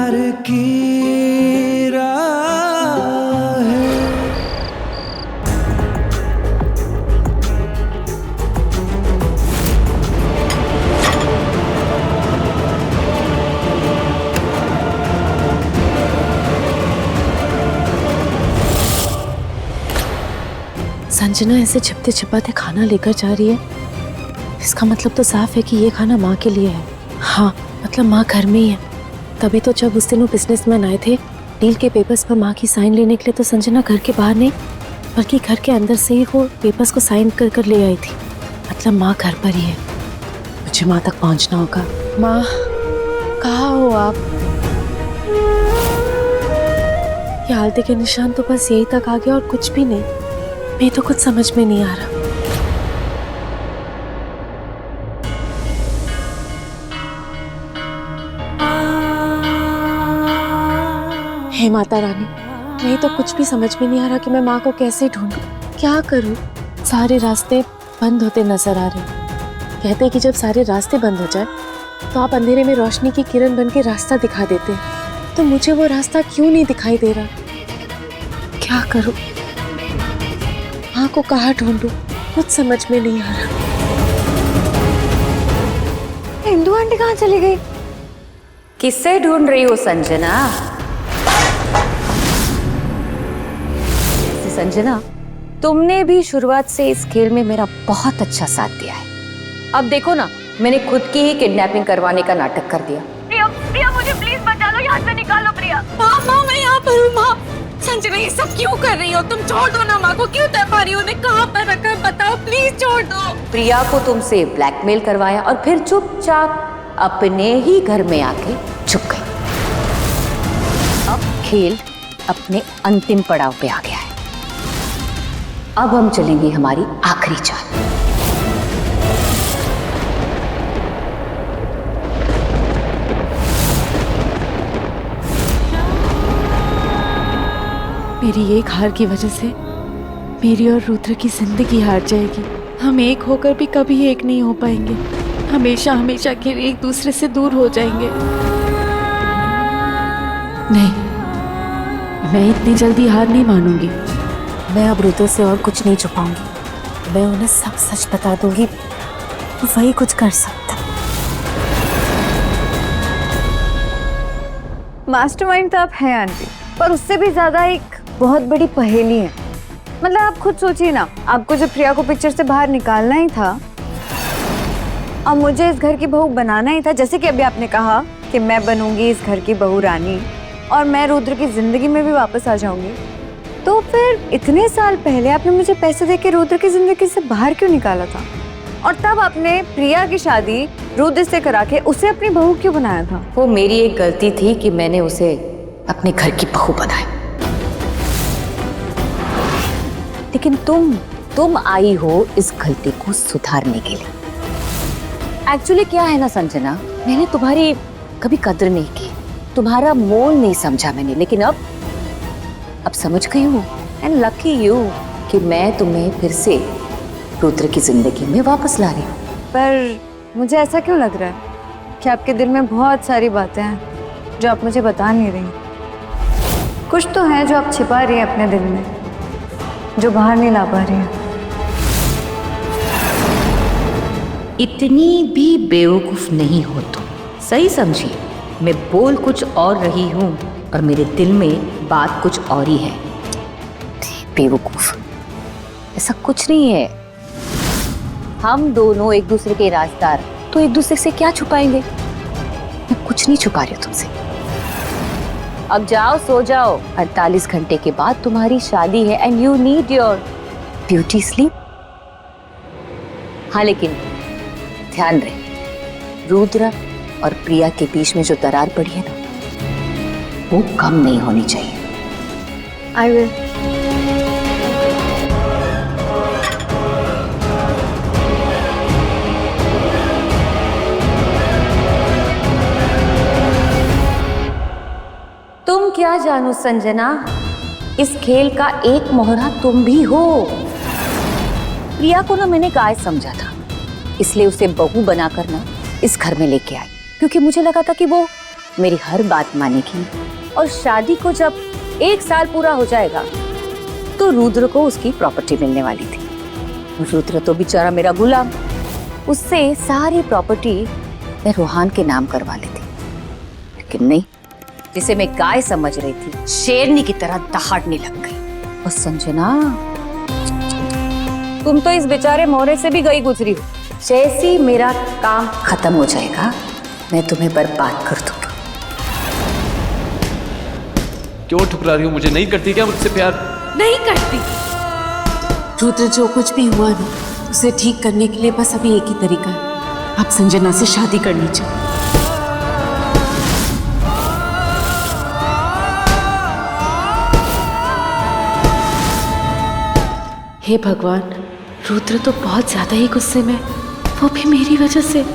प्यार की राह है। संजना ऐसे छिपते छिपाते खाना लेकर जा रही है, इसका मतलब तो साफ है कि ये खाना माँ के लिए है। हाँ, मतलब माँ घर में ही है। तभी तो जब उस दिन वो बिजनेसमैन आए थे डील के पेपर्स पर माँ की साइन लेने के लिए, तो संजना घर के बाहर नहीं बल्कि घर के अंदर से ही वो पेपर्स को साइन कर कर ले आई थी। मतलब माँ घर पर ही है। मुझे माँ तक पहुँचना होगा। माँ, कहाँ हो आप? ये हल्दी के निशान तो बस यही तक आ गया और कुछ भी नहीं। मैं तो कुछ समझ में नहीं आ रहा। हे माता रानी, मैं तो कुछ भी समझ में नहीं आ रहा कि मैं माँ को कैसे ढूंढूं, क्या करूं। सारे रास्ते बंद होते नजर आ रहे हैं। कहते हैं कि जब सारे रास्ते बंद हो जाए तो आप अंधेरे में रोशनी की किरण बन के रास्ता दिखा देते हैं। तो मुझे वो रास्ता क्यों नहीं दिखाई दे रहा? क्या करूं? माँ को कहाँ ढूंढूं, कुछ समझ में नहीं आ रहा। इंदु आंटी कहाँ चली गई? किससे ढूंढ रही हो संजना? संजना, तुमने भी शुरुआत से इस खेल में मेरा बहुत अच्छा साथ दिया है। अब देखो ना, मैंने खुद की ही किडनैपिंग करवाने का नाटक कर दिया। प्रिया, प्रिया मुझे प्लीज बचा लो, यहाँ से निकालो प्रिया। माँ, मैं यहाँ पर हूँ माँ। संजना ये सब क्यों कर रही हो तुम? छोड़ दो ना माँ को, क्यों तड़पा रही हो? उन्हें कहाँ पर रखा है बताओ, प्लीज छोड़ दो। प्रिया को तुमसे ब्लैकमेल करवाया और फिर चुपचाप अपने ही घर में आके छुप गई। अब खेल अपने अंतिम पड़ाव पे आ गया है। अब हम चलेंगे हमारी आखिरी चाल। मेरी एक हार की वजह से मेरी और रुद्र की जिंदगी हार जाएगी। हम एक होकर भी कभी एक नहीं हो पाएंगे। हमेशा हमेशा के लिए एक दूसरे से दूर हो जाएंगे। नहीं, मैं इतनी जल्दी हार नहीं मानूंगी। मैं अब रुद्र से और कुछ नहीं छुपाऊंगी। मैं उन्हें सब सच बता दूंगी, वही कुछ कर सकता। मास्टरमाइंड तो आप हैं आंटी, पर उससे भी ज्यादा एक बहुत बड़ी पहेली है। मतलब आप खुद सोचिए ना, आपको जब प्रिया को पिक्चर से बाहर निकालना ही था और मुझे इस घर की बहू बनाना ही था, जैसे कि अभी आपने कहा कि मैं बनूंगी इस घर की बहू रानी और मैं रुद्र की जिंदगी में भी वापस आ जाऊंगी, तो फिर इतने साल पहले आपने मुझे पैसे देके रुद्र की जिंदगी से बाहर क्यों निकाला था? और तब आपने प्रिया की शादी रुद्र से करा के उसे अपनी बहू क्यों बनाया था? वो मेरी एक गलती थी कि मैंने उसे अपने घर की बहू बनाया। लेकिन तुम आई हो इस गलती को सुधारने के लिए। एक्चुअली क्या है ना संजना, मैंने तुम्हारी कभी कदर नहीं की, तुम्हारा मोल नहीं समझा मैंने, लेकिन अब समझ गई हूँ। एंड लकी यू कि मैं तुम्हें फिर से रुद्र की जिंदगी में वापस ला रही हूँ। पर मुझे ऐसा क्यों लग रहा है कि आपके दिल में बहुत सारी बातें हैं जो आप मुझे बता नहीं रही। कुछ तो है जो आप छिपा रही हैं अपने दिल में, जो बाहर नहीं ला पा रही है। इतनी भी बेवकूफ नहीं हो तुम, सही समझी। मैं बोल कुछ और रही हूँ और मेरे दिल में बात कुछ और ही है। बेवकूफ, ऐसा कुछ नहीं है। हम दोनों एक दूसरे के राजदार, तो एक दूसरे से क्या छुपाएंगे? मैं कुछ नहीं छुपा रही हूँ तुमसे। अब जाओ, सो जाओ। 48 घंटे के बाद तुम्हारी शादी है and you need your beauty sleep. हाँ, लेकिन ध्यान रहे, रुद्र और प्रिया के बीच में जो दरार पड़ी है ना, वो कम नहीं होनी चाहिए। I will. तुम क्या जानो संजना, इस खेल का एक मोहरा तुम भी हो। प्रिया को ना मैंने गाय समझा था, इसलिए उसे बहू बनाकर ना इस घर में लेके आई, क्योंकि मुझे लगा था कि वो मेरी हर बात मानेगी और शादी को जब 1 साल पूरा हो जाएगा तो रुद्र को उसकी प्रॉपर्टी मिलने वाली थी। रुद्र तो बेचारा मेरा गुलाम, उससे सारी प्रॉपर्टी मैं रोहान के नाम करवा लेती, लेकिन नहीं, जिसे मैं गाय समझ रही थी शेरनी की तरह दहाड़ने लग गई। और संजना, तुम तो इस बेचारे मोहरे से भी गई गुजरी हो। जैसी मेरा काम खत्म हो जाएगा मैं तुम्हें बर्बाद कर दूंगी। क्यों ठुकरा रही हो मुझे? नहीं करती क्या मुझसे प्यार? नहीं करती। रुद्र, जो कुछ भी हुआ ना, उसे ठीक करने के लिए बस अभी एक ही तरीका है, आप संजना से शादी करनी चाहिए। हे भगवान, रुद्र तो बहुत ज्यादा ही गुस्से में, वो भी मेरी वजह से।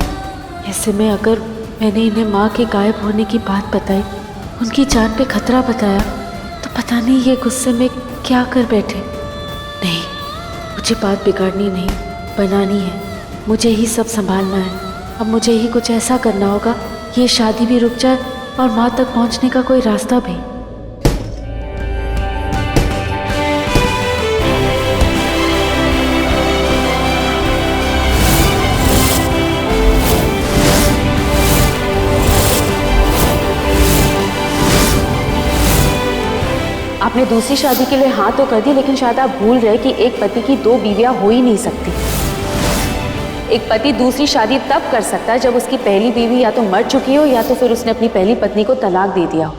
ऐसे में अगर मैंने इन्हें माँ के गायब होने की बात बताई, उनकी जान पे खतरा बताया, तो पता नहीं ये गुस्से में क्या कर बैठे। नहीं, मुझे बात बिगाड़नी नहीं, बनानी है। मुझे ही सब संभालना है। अब मुझे ही कुछ ऐसा करना होगा, ये शादी भी रुक जाए और माँ तक पहुँचने का कोई रास्ता भी। आपने दूसरी शादी के लिए हाँ तो कर दी, लेकिन शायद आप भूल रहे कि एक पति की 2 बीवियां हो ही नहीं सकती। एक पति दूसरी शादी तब कर सकता है जब उसकी पहली बीवी या तो मर चुकी हो या तो फिर उसने अपनी पहली पत्नी को तलाक दे दिया हो।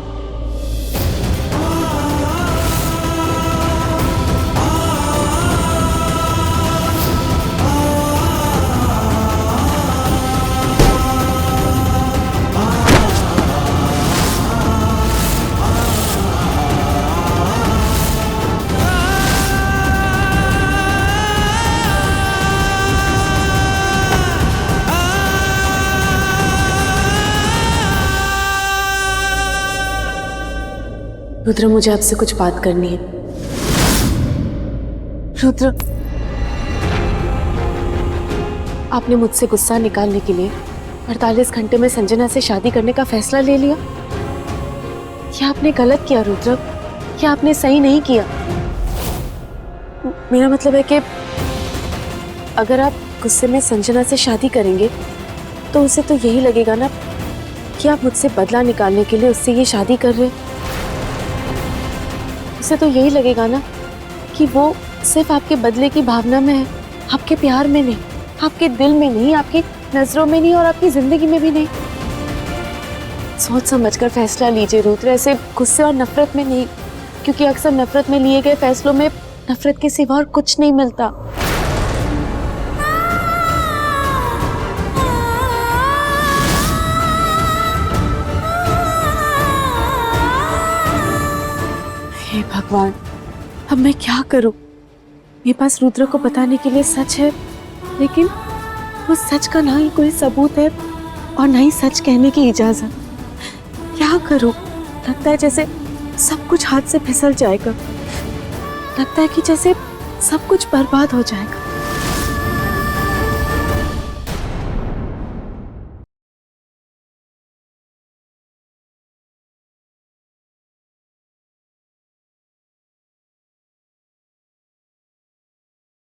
रुद्र, मुझे आपसे कुछ बात करनी है। रुद्र, आपने मुझसे गुस्सा निकालने के लिए 48 घंटे में संजना से शादी करने का फैसला ले लिया। क्या आपने गलत किया रुद्र? क्या आपने सही नहीं किया? मेरा मतलब है कि अगर आप गुस्से में संजना से शादी करेंगे तो उसे तो यही लगेगा ना कि आप मुझसे बदला निकालने के लिए उससे ये शादी कर रहे हैं। उसे तो यही लगेगा ना कि वो सिर्फ आपके बदले की भावना में है, आपके प्यार में नहीं, आपके दिल में नहीं, आपकी नजरों में नहीं और आपकी जिंदगी में भी नहीं। सोच समझकर फैसला लीजिए रुद्र, ऐसे गुस्से और नफरत में नहीं, क्योंकि अक्सर नफरत में लिए गए फैसलों में नफरत के सिवा और कुछ नहीं मिलता। हे भगवान, अब मैं क्या करूं? मेरे पास रुद्र को बताने के लिए सच है, लेकिन वो सच का ना ही कोई सबूत है और ना ही सच कहने की इजाजत। क्या करूं? लगता है जैसे सब कुछ हाथ से फिसल जाएगा। लगता है कि जैसे सब कुछ बर्बाद हो जाएगा।